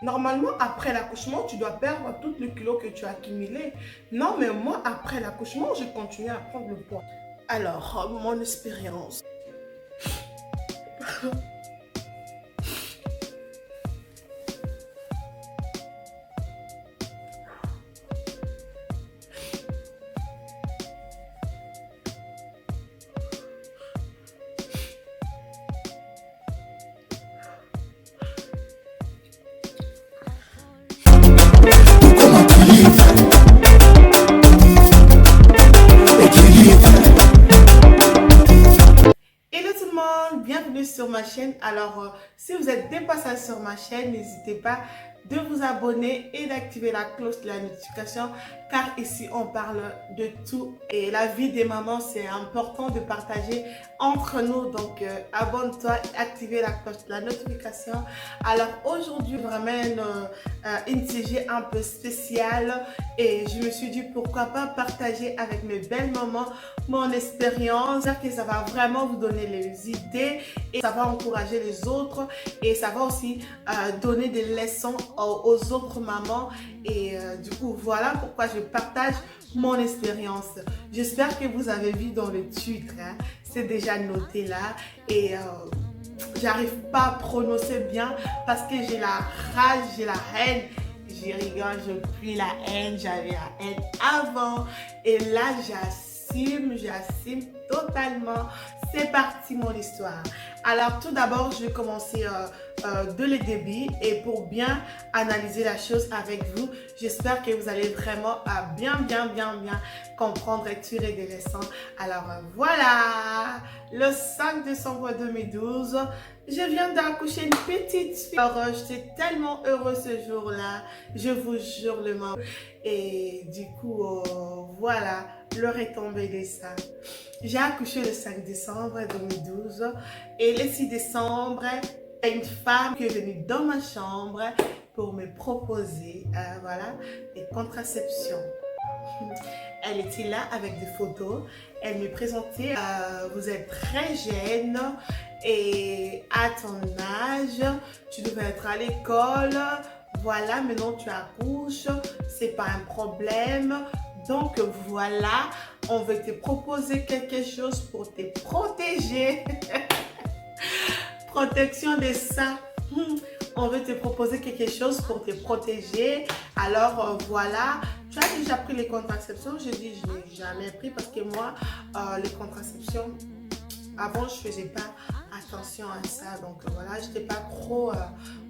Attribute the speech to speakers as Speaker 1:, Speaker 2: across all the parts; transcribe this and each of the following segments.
Speaker 1: Normalement, après l'accouchement, tu dois perdre tout le kilo que tu as accumulé. Non, mais moi, après l'accouchement, j'ai continué à prendre le poids. Alors, mon expérience. Hello tout le monde, bienvenue sur ma chaîne. Alors, si vous êtes des passages sur ma chaîne, n'hésitez pas de vous abonner et d'activer la cloche de la notification car ici on parle de tout et la vie des mamans, c'est important de partager entre nous. Donc abonne-toi et activez la cloche de la notification. Alors aujourd'hui je vous ramène une sujet un peu spéciale et je me suis dit pourquoi pas partager avec mes belles mamans mon expérience, que ça va vraiment vous donner les idées et ça va encourager les autres et ça va aussi donner des leçons aux autres mamans. Et du coup voilà pourquoi je partage mon expérience. J'espère que vous avez vu dans le titre, hein, c'est déjà noté là et j'arrive pas à prononcer bien parce que j'ai la rage, j'ai la haine. Je rigole, je puis la haine, j'avais la haine avant et là j'assume totalement. C'est parti mon histoire. Alors tout d'abord, je vais commencer de le début et pour bien analyser la chose avec vous, j'espère que vous allez vraiment bien comprendre et tirer des leçons. Alors voilà, le 5 décembre 2012, je viens d'accoucher une petite fille. Alors j'étais tellement heureuse ce jour-là, je vous jure le moment. Et du coup, voilà, l'heure est tombée des ça. J'ai accouché le 5 décembre 2012 et le 6 décembre, il y a une femme qui est venue dans ma chambre pour me proposer voilà, des contraceptions. Elle était là avec des photos. Elle me présentait, vous êtes très jeune et à ton âge, tu devais être à l'école. Voilà, maintenant tu accouches, c'est pas un problème. Donc voilà, on veut te proposer quelque chose pour te protéger. Protection des seins. On veut te proposer quelque chose pour te protéger. Alors voilà, tu as déjà pris les contraceptions? Je dis, je n'ai jamais pris parce que moi, les contraceptions, avant je faisais pas attention à ça. Donc voilà, je n'étais pas trop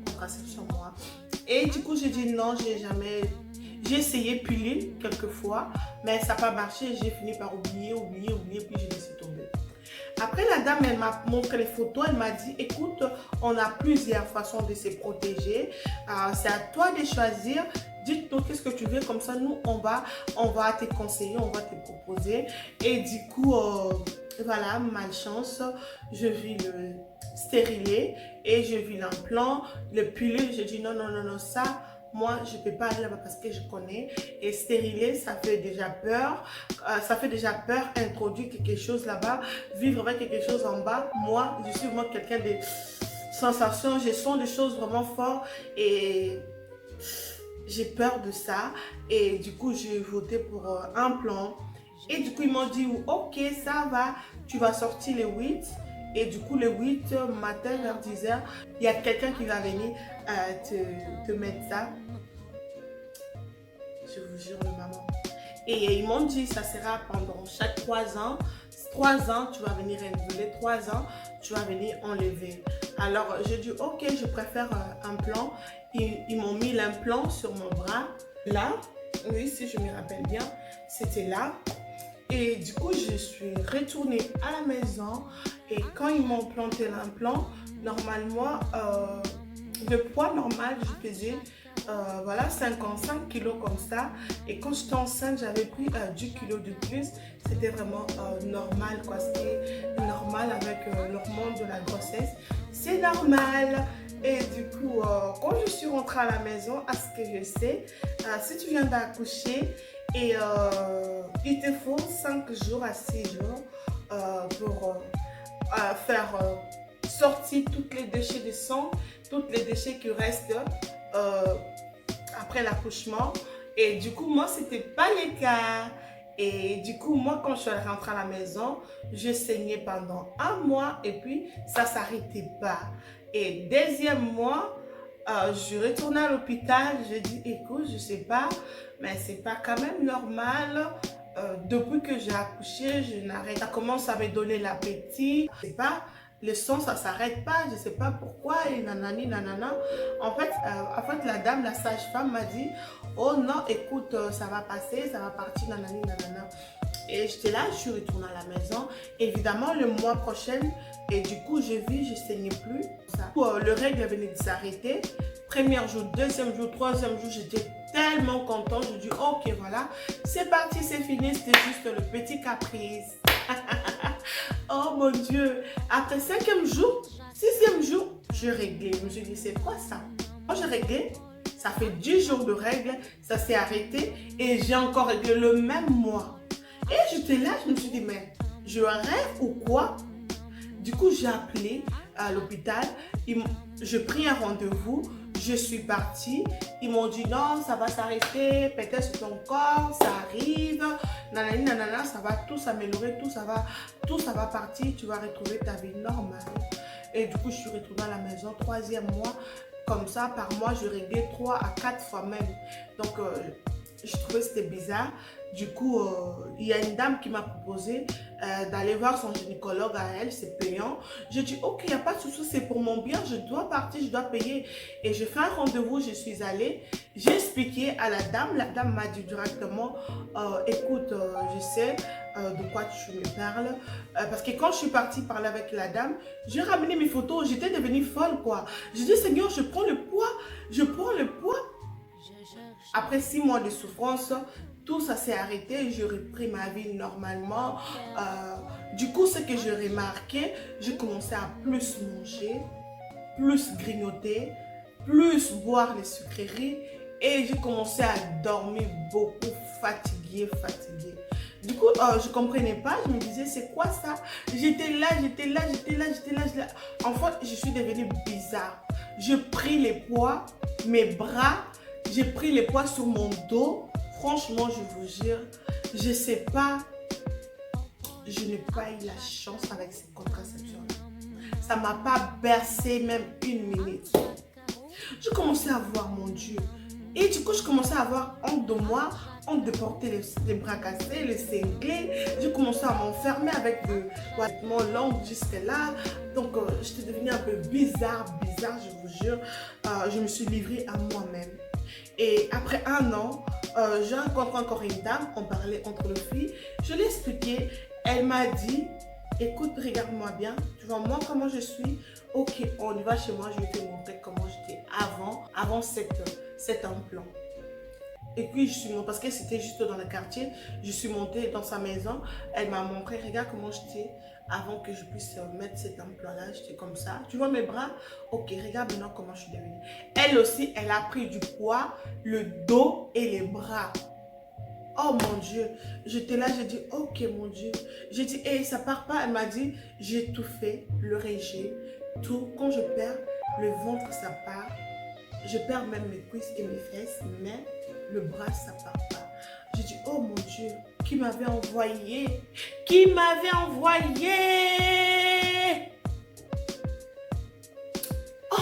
Speaker 1: contraception moi. Et du coup, j'ai dit non, j'ai jamais... J'ai essayé pilule quelques fois, mais ça n'a pas marché. J'ai fini par oublier, puis j'ai laissé tomber. Après, la dame, elle m'a montré les photos. Elle m'a dit, écoute, on a plusieurs façons de se protéger. C'est à toi de choisir. Dites-nous qu'est-ce que tu veux. Comme ça, nous, on va te conseiller, on va te proposer. Et du coup, voilà, malchance, je vis le stérilet et je vis l'implant. Le pilule, je dis non, ça... Moi, je ne peux pas aller là-bas parce que je connais. Et stérilet, ça fait déjà peur. Ça fait déjà peur introduire quelque chose là-bas. Vivre avec quelque chose en bas. Moi, je suis vraiment quelqu'un de sensations. Je sens des choses vraiment fortes. Et j'ai peur de ça. Et du coup, j'ai voté pour un plan. Et du coup, ils m'ont dit, ok, ça va. Tu vas sortir le 8. Et du coup, le 8 matin vers 10h, il y a quelqu'un qui va venir te mettre ça. Je vous jure, maman. Et ils m'ont dit, ça sera pendant chaque 3 ans. 3 ans, tu vas venir renouveler. 3 ans, tu vas venir enlever. Alors, j'ai dit, ok, je préfère un plan. Ils m'ont mis l'implant sur mon bras. Là, oui, si je me rappelle bien, c'était là. Et du coup, je suis retournée à la maison. Et quand ils m'ont planté l'implant, normalement, le poids normal, je faisais voilà, 55 kilos comme ça. Et quand j'étais enceinte, j'avais pris 10 kilos de plus. C'était vraiment normal, quoi. C'était normal avec l'hormone de la grossesse. C'est normal. Et du coup, quand je suis rentrée à la maison, à ce que je sais, si tu viens d'accoucher, et il te faut 5 jours à 6 jours pour faire sortir tous les déchets de sang, tous les déchets qui restent après l'accouchement. Et du coup, moi, c'était pas le cas. Et du coup, moi, quand je suis rentrée à la maison, je saignais pendant un mois et puis ça s'arrêtait pas. Et deuxième mois, je retournais à l'hôpital. Je dis, écoute, je sais pas, mais c'est pas quand même normal. Depuis que j'ai accouché, je n'arrête. Ça commence à me donner l'appétit. Je sais pas. Le sang, ça s'arrête pas, je sais pas pourquoi, et nanani, nanana. En fait, la dame, la sage-femme m'a dit, oh non, écoute, ça va passer, ça va partir, nanani, nanana. Et j'étais là, je suis retournée à la maison. Évidemment, le mois prochain, et du coup, je vis, je saignais plus. Ça. Le règle venait de s'arrêter. Premier jour, deuxième jour, troisième jour, j'étais tellement contente. Je dis, ok, voilà, c'est parti, c'est fini, c'était juste le petit caprice. Oh mon Dieu, après cinquième jour, sixième jour, je réglais. Je me suis dit, c'est quoi ça? Quand je réglais, ça fait 10 jours de règles, ça s'est arrêté et j'ai encore réglé le même mois. Et j'étais là, je me suis dit, mais je rêve ou quoi? Du coup, j'ai appelé à l'hôpital, je pris un rendez-vous, je suis partie. Ils m'ont dit non, ça va s'arrêter, peut-être sur ton corps, ça arrive, nanani, nanana, ça va tout s'améliorer, tout ça va partir, tu vas retrouver ta vie normale. Et du coup, je suis retournée à la maison, troisième mois, comme ça, par mois, je réglais 3 à 4 fois même. Donc, je trouvais que c'était bizarre. Du coup, il y a une dame qui m'a proposé d'aller voir son gynécologue à elle, c'est payant. Je dis, ok, il n'y a pas de souci, c'est pour mon bien, je dois partir, je dois payer. Et je fais un rendez-vous, je suis allée, j'ai expliqué à la dame m'a dit directement, écoute, je sais de quoi tu me parles. Parce que quand je suis partie parler avec la dame, j'ai ramené mes photos, j'étais devenue folle, quoi. Je dis, Seigneur, je prends le poids, je prends le poids. Après 6 mois de souffrance, tout ça s'est arrêté, j'ai repris ma vie normalement. Du coup, ce que j'ai remarqué, j'ai commencé à plus manger, plus grignoter, plus boire les sucreries et j'ai commencé à dormir beaucoup, fatiguée. Du coup, je ne comprenais pas, je me disais, c'est quoi ça? J'étais là. En fait, je suis devenue bizarre. J'ai pris les poids, mes bras, j'ai pris les poids sur mon dos. Franchement, je vous jure, je ne sais pas, je n'ai pas eu la chance avec cette contraception. Ça ne m'a pas bercé même une minute. Je commençais à voir, mon Dieu. Et du coup, je commençais à avoir honte de moi, honte de porter les bras cassés, les cinglés. Je commençais à m'enfermer avec des vêtements longs jusque là. Donc, j'étais devenue un peu bizarre, je vous jure. Je me suis livrée à moi-même. Et après 1 an, j'ai rencontré encore une dame, on parlait entre les filles. Je l'ai expliqué, elle m'a dit, écoute, regarde-moi bien, tu vois moi comment je suis. Ok, on y va chez moi, je vais te montrer comment j'étais avant cet implant. Et puis, je suis montée, parce que c'était juste dans le quartier, je suis montée dans sa maison, elle m'a montré, regarde comment j'étais avant que je puisse mettre cet implant-là, j'étais comme ça. Tu vois mes bras? Ok, regarde maintenant comment je suis devenue. Elle aussi, elle a pris du poids, le dos et les bras. Oh mon Dieu, j'étais là, j'ai dit, ok mon Dieu. J'ai dit, hey, ça part pas. Elle m'a dit, j'ai tout fait, le régime, tout. Quand je perds, le ventre, ça part. Je perds même mes cuisses et mes fesses, mais le bras, ça part pas. J'ai dit, oh mon Dieu, qui m'avait envoyé? Qui m'avait envoyé? Oh,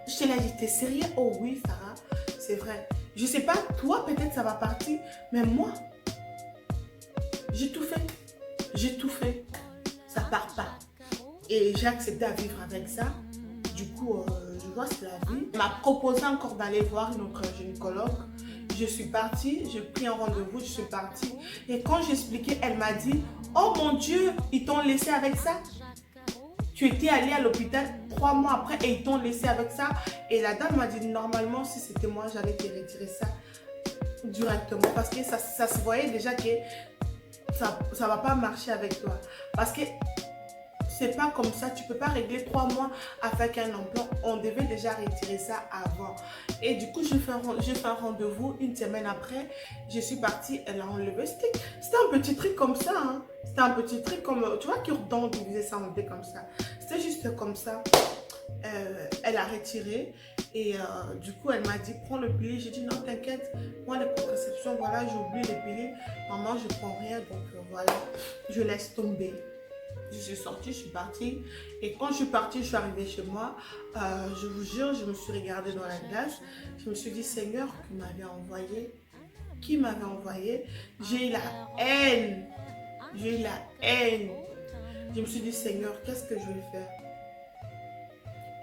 Speaker 1: j'étais là, j'étais sérieux? Oh oui, Sarah, c'est vrai. Je sais pas, toi, peut-être ça va partir, mais moi, j'ai tout fait. Ça part pas. Et j'ai accepté à vivre avec ça. Du coup, je vois, c'est la vie. Elle m'a proposé encore d'aller voir notre gynécologue. Je suis partie, j'ai pris un rendez-vous, je suis partie. Et quand j'ai expliqué, elle m'a dit, oh mon Dieu, ils t'ont laissé avec ça? Tu étais allée à l'hôpital 3 mois après et ils t'ont laissé avec ça. Et la dame m'a dit, normalement, si c'était moi, j'allais te retirer ça directement. Parce que ça se voyait déjà que ça ne va pas marcher avec toi. Parce que c'est pas comme ça, tu peux pas régler 3 mois avec un implant. On devait déjà retirer ça avant. Et du coup, j'ai fait un rendez-vous 1 semaine après. Je suis partie, elle a enlevé. C'était un petit truc comme ça. Hein. C'était un petit truc comme, tu vois, qui redonne, qui faisait ça, on était comme ça. C'était juste comme ça. elle a retiré. Et du coup, elle m'a dit, prends le pilier. J'ai dit, non, t'inquiète, moi, les contraceptions, voilà, j'ai oublié les piliers. Maman, je prends rien, donc voilà, je laisse tomber. Je suis sortie, je suis partie. Et quand je suis partie, je suis arrivée chez moi. Je vous jure, je me suis regardée dans la glace. Je me suis dit, Seigneur, qui m'avait envoyé? Qui m'avait envoyé? J'ai eu la haine. J'ai eu la haine. Je me suis dit, Seigneur, qu'est-ce que je vais faire?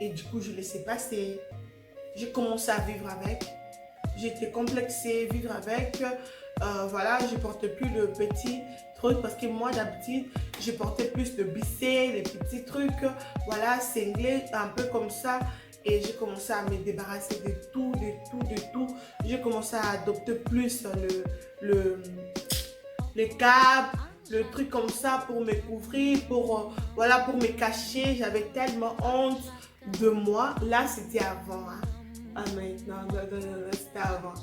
Speaker 1: Et du coup, je laissais passer. J'ai commencé à vivre avec. J'étais complexée, vivre avec. Voilà, je ne portais plus le petit truc parce que moi, d'habitude, je portais plus de bissé, les petits trucs. Voilà, cinglés, un peu comme ça. Et j'ai commencé à me débarrasser de tout, de tout, de tout. J'ai commencé à adopter plus le cap, le truc comme ça pour me couvrir, voilà, pour me cacher. J'avais tellement honte de moi. Là, c'était avant. Hein. Ah mais non, c'était avant.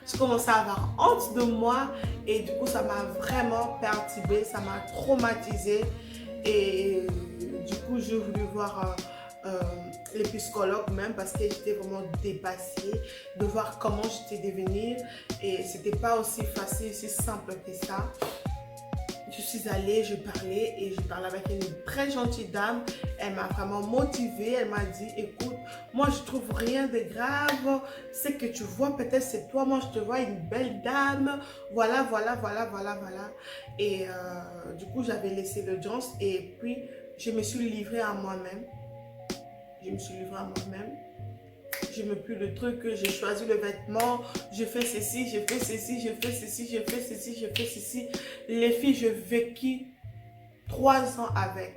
Speaker 1: Je commençais à avoir honte de moi et du coup, ça m'a vraiment perturbée, ça m'a traumatisée. Et du coup, j'ai voulu voir les psychologues même parce que j'étais vraiment dépassée de voir comment j'étais devenue. Et c'était pas aussi facile, aussi simple que ça. Je suis allée, je parlais et je parlais avec une très gentille dame. Elle m'a vraiment motivée. Elle m'a dit, écoute, moi je trouve rien de grave. Ce que tu vois, peut-être c'est toi. Moi je te vois une belle dame. Voilà, voilà, voilà, voilà, voilà. Et du coup, j'avais laissé l'audience et puis je me suis livrée à moi-même. Je me suis livrée à moi-même. Je me plie le truc, j'ai choisi le vêtement, je fais ceci, je fais ceci, je fais ceci, je fais ceci, je fais ceci. Les filles, je vécu 3 ans avec.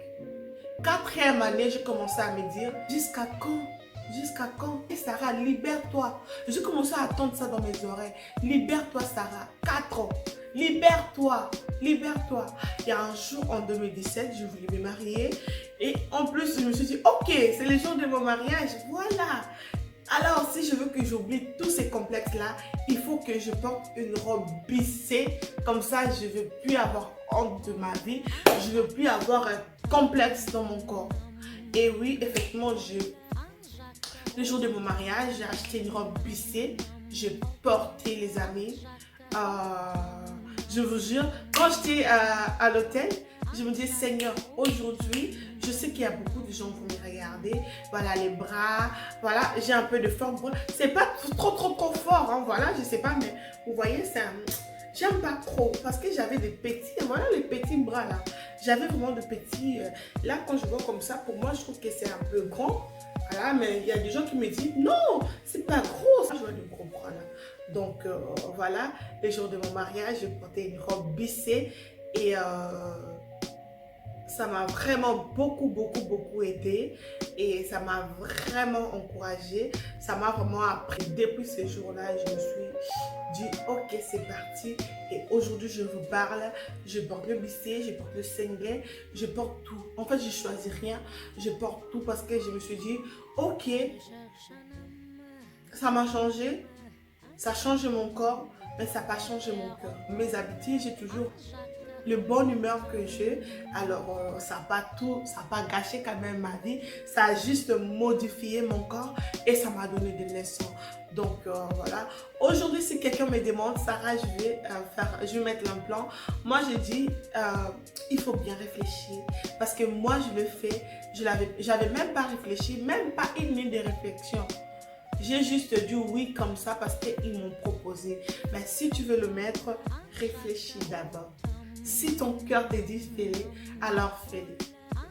Speaker 1: 4e année, j'ai commencé à me dire, jusqu'à quand? Jusqu'à quand? Et Sarah, libère-toi. J'ai commencé à entendre ça dans mes oreilles. Libère-toi, Sarah. 4 ans. Libère-toi. Libère-toi. Il y a un jour en 2017, je voulais me marier. Et en plus, je me suis dit, ok, c'est le jour de mon mariage. Voilà. Alors, si je veux que j'oublie tous ces complexes-là, il faut que je porte une robe bissée. Comme ça, je ne veux plus avoir honte de ma vie. Je ne veux plus avoir un complexe dans mon corps. Et oui, effectivement, le jour de mon mariage, j'ai acheté une robe bissée. J'ai porté, les amis. Je vous jure, quand j'étais à l'hôtel, je me dis, Seigneur, aujourd'hui, je sais qu'il y a beaucoup de gens qui vont me regarder. Voilà, les bras, voilà, j'ai un peu de forme. C'est pas trop fort, hein, voilà, je sais pas, mais vous voyez, j'aime pas trop parce que j'avais des petits, voilà les petits bras là. J'avais vraiment de petits, là quand je vois comme ça, pour moi, je trouve que c'est un peu grand. Voilà, mais il y a des gens qui me disent, non, c'est pas gros, ça, je vois de gros bras là. Donc, voilà, le jour de mon mariage, j'ai porté une robe bissée et ça m'a vraiment beaucoup aidé et ça m'a vraiment encouragée. Ça m'a vraiment appris. Depuis ce jour-là, je me suis dit, ok, c'est parti. Et aujourd'hui, je vous parle. Je porte le bissé, je porte le cinglé, je porte tout. En fait, je ne choisis rien. Je porte tout parce que je me suis dit, ok, ça m'a changé. Ça change mon corps, mais ça n'a pas changé mon cœur. Mes habitudes, j'ai toujours le bonne humeur que j'ai. Alors, ça n'a pas tout, ça n'a pas gâché quand même ma vie. Ça a juste modifié mon corps et ça m'a donné des leçons. Donc, voilà. Aujourd'hui, si quelqu'un me demande, Sarah, je vais mettre l'implant. Moi, je dis, il faut bien réfléchir. Parce que moi, je le fais. J'avais même pas réfléchi, même pas une minute de réflexion. J'ai juste dit oui comme ça parce qu'ils m'ont proposé. Mais si tu veux le mettre, réfléchis d'abord. Si ton cœur te dit fais-le, alors fais-le.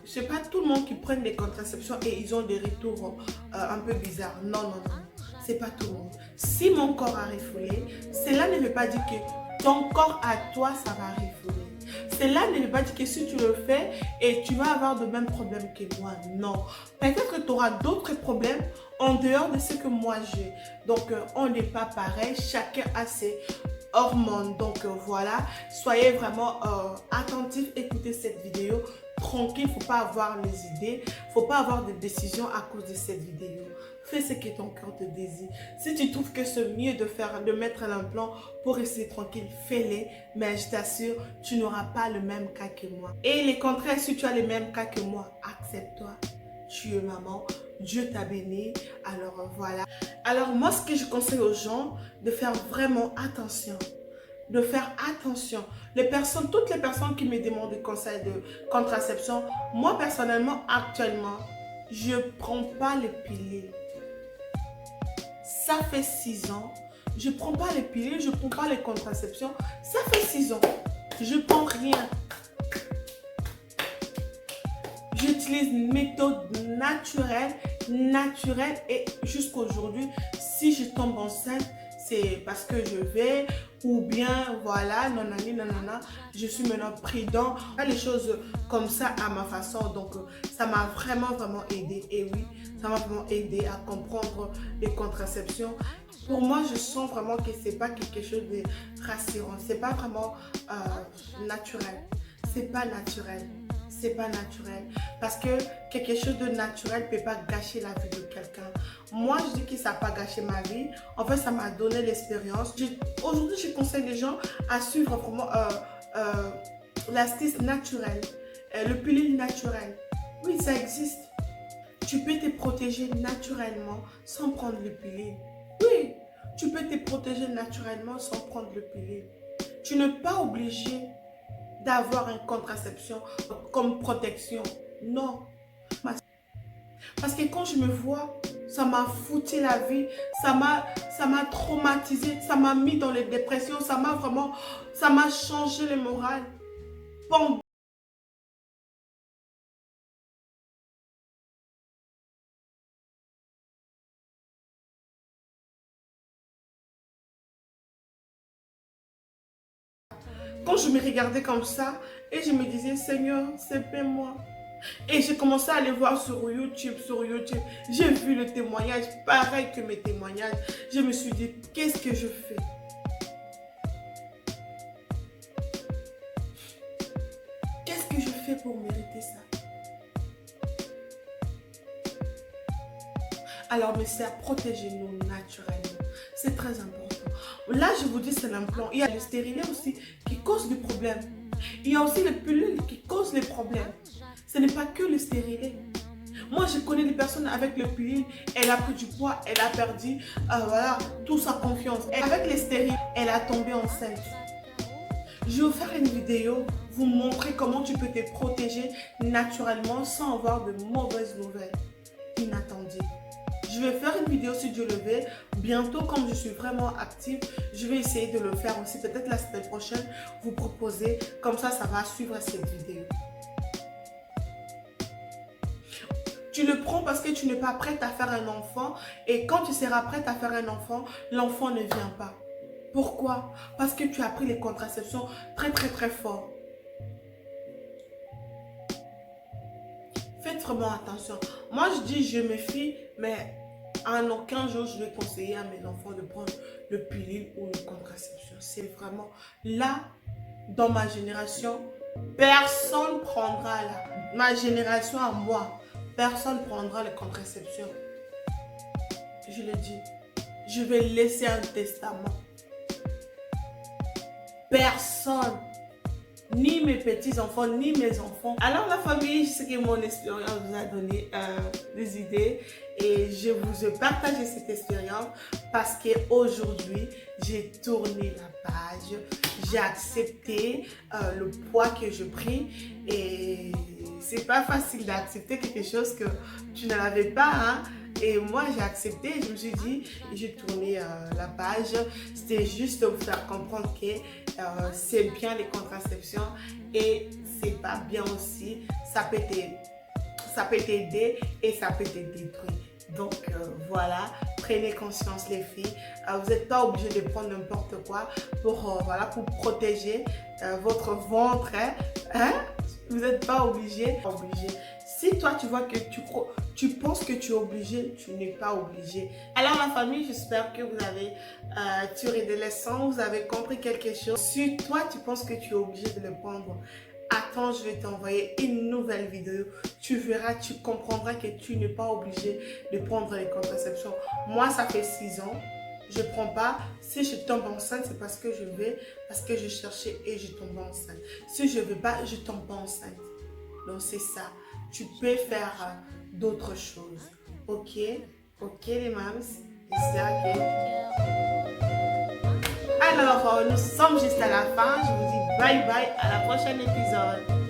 Speaker 1: Ce n'est pas tout le monde qui prend des contraceptions et ils ont des retours un peu bizarres. Non, non, non. Ce n'est pas tout le monde. Si mon corps a refoulé, cela ne veut pas dire que ton corps à toi, ça va refouler. Cela ne veut pas dire que si tu le fais et tu vas avoir de mêmes problèmes que moi. Non. Peut-être que tu auras d'autres problèmes en dehors de ce que moi j'ai. Donc, on n'est pas pareil. Chacun a ses hormones. Donc, voilà. Soyez vraiment attentifs. Écoutez cette vidéo. Tranquille, il ne faut pas avoir les idées. Il ne faut pas avoir de décisions à cause de cette vidéo. Fais ce que ton cœur te désire. Si tu trouves que c'est mieux de mettre l'implant pour rester tranquille, fais-le. Mais je t'assure, tu n'auras pas le même cas que moi. Et les contraires, si tu as le même cas que moi, accepte-toi. Tu es maman, Dieu t'a béni. Alors voilà. Alors moi, ce que je conseille aux gens, de faire vraiment attention. De faire attention. Toutes les personnes qui me demandent des conseils de contraception, moi personnellement, actuellement, je ne prends pas les pilules. Ça fait 6 ans. Je ne prends pas les pilules, je ne prends pas les contraceptions. Ça fait 6 ans. Je ne prends rien. J'utilise une méthode naturelle et jusqu'aujourd'hui, si je tombe enceinte, c'est parce que je vais ou bien voilà, nanani, nanana, je suis maintenant prudent. Les choses comme ça à ma façon, donc ça m'a vraiment aidé. Et oui, ça m'a vraiment aidé à comprendre les contraceptions. Pour moi, je sens vraiment que c'est pas quelque chose de rassurant, c'est pas vraiment naturel, c'est pas naturel. C'est pas naturel parce que quelque chose de naturel ne peut pas gâcher la vie de quelqu'un. Moi, je dis que ça n'a pas gâché ma vie. En fait, ça m'a donné l'expérience. Aujourd'hui, je conseille les gens à suivre vraiment l'astuce naturelle, le pilule naturel. Oui, ça existe. Tu peux te protéger naturellement sans prendre le pilule. Oui, tu peux te protéger naturellement sans prendre le pilule. Tu n'es pas obligé d'avoir une contraception comme protection. Non. Parce que quand je me vois, ça m'a foutu la vie, ça m'a traumatisé, ça m'a mis dans les dépressions, ça m'a changé le moral. Bon. Quand je me regardais comme ça, et je me disais, Seigneur, c'est moi. Et j'ai commencé à aller voir sur YouTube. J'ai vu le témoignage, pareil que mes témoignages. Je me suis dit, qu'est-ce que je fais? Qu'est-ce que je fais pour mériter ça? Alors, mes sœurs, protégez-nous naturellement. C'est très important. Là, je vous dis, c'est l'implant. Il y a le stérilet aussi qui cause des problèmes. Il y a aussi les pilules qui causent les problèmes. Ce n'est pas que le stérilet. Moi, je connais des personnes avec le pilule, elle a pris du poids, elle a perdu voilà, toute sa confiance. Et avec les stériles, elle a tombé enceinte. Je vais vous faire une vidéo, vous montrer comment tu peux te protéger naturellement sans avoir de mauvaises nouvelles inattendues. Je vais faire une vidéo si Dieu le veut. Bientôt, comme je suis vraiment active, je vais essayer de le faire aussi. Peut-être la semaine prochaine, vous proposer. Comme ça va suivre cette vidéo. Tu le prends parce que tu n'es pas prête à faire un enfant. Et quand tu seras prête à faire un enfant, l'enfant ne vient pas. Pourquoi? Parce que tu as pris les contraceptions très fort. Faites vraiment attention. Moi, je dis, je me fie, mais en aucun jour, je vais conseiller à mes enfants de prendre le pilule ou la contraception. C'est vraiment là, dans ma génération, personne prendra là. Ma génération à moi, personne prendra les contraceptions. Je le dis, je vais laisser un testament. Personne, ni mes petits-enfants, ni mes enfants. Alors la famille, je sais que mon expérience vous a donné des idées et je vous ai partagé cette expérience parce qu'aujourd'hui, j'ai tourné la page, j'ai accepté le poids que je pris et c'est pas facile d'accepter quelque chose que tu ne l'avais pas, hein? Et moi, j'ai accepté, je me suis dit, j'ai tourné la page. C'était juste vous faire comprendre que c'est bien les contraceptions et c'est pas bien aussi. Ça peut t'aider et ça peut te détruire. Donc voilà, prenez conscience les filles. Vous n'êtes pas obligé de prendre n'importe quoi pour, voilà, pour protéger votre ventre. Hein? Vous n'êtes pas obligé. Si toi tu vois que tu penses que tu es obligé, tu n'es pas obligé. Alors la famille, j'espère que vous avez tiré des leçons, vous avez compris quelque chose. Si toi tu penses que tu es obligé de le prendre, attends, je vais t'envoyer une nouvelle vidéo. Tu verras, tu comprendras que tu n'es pas obligé de prendre les contraceptions. Moi, ça fait 6 ans. Je ne prends pas. Si je tombe enceinte, c'est parce que je vais, parce que je cherchais et je tombe enceinte. Si je ne veux pas, je ne tombe pas enceinte. Donc, c'est ça. Tu peux faire d'autres choses. Ok, ok les mams, j'espère que... Alors, nous sommes juste à la fin. Je vous dis bye bye à la prochaine épisode.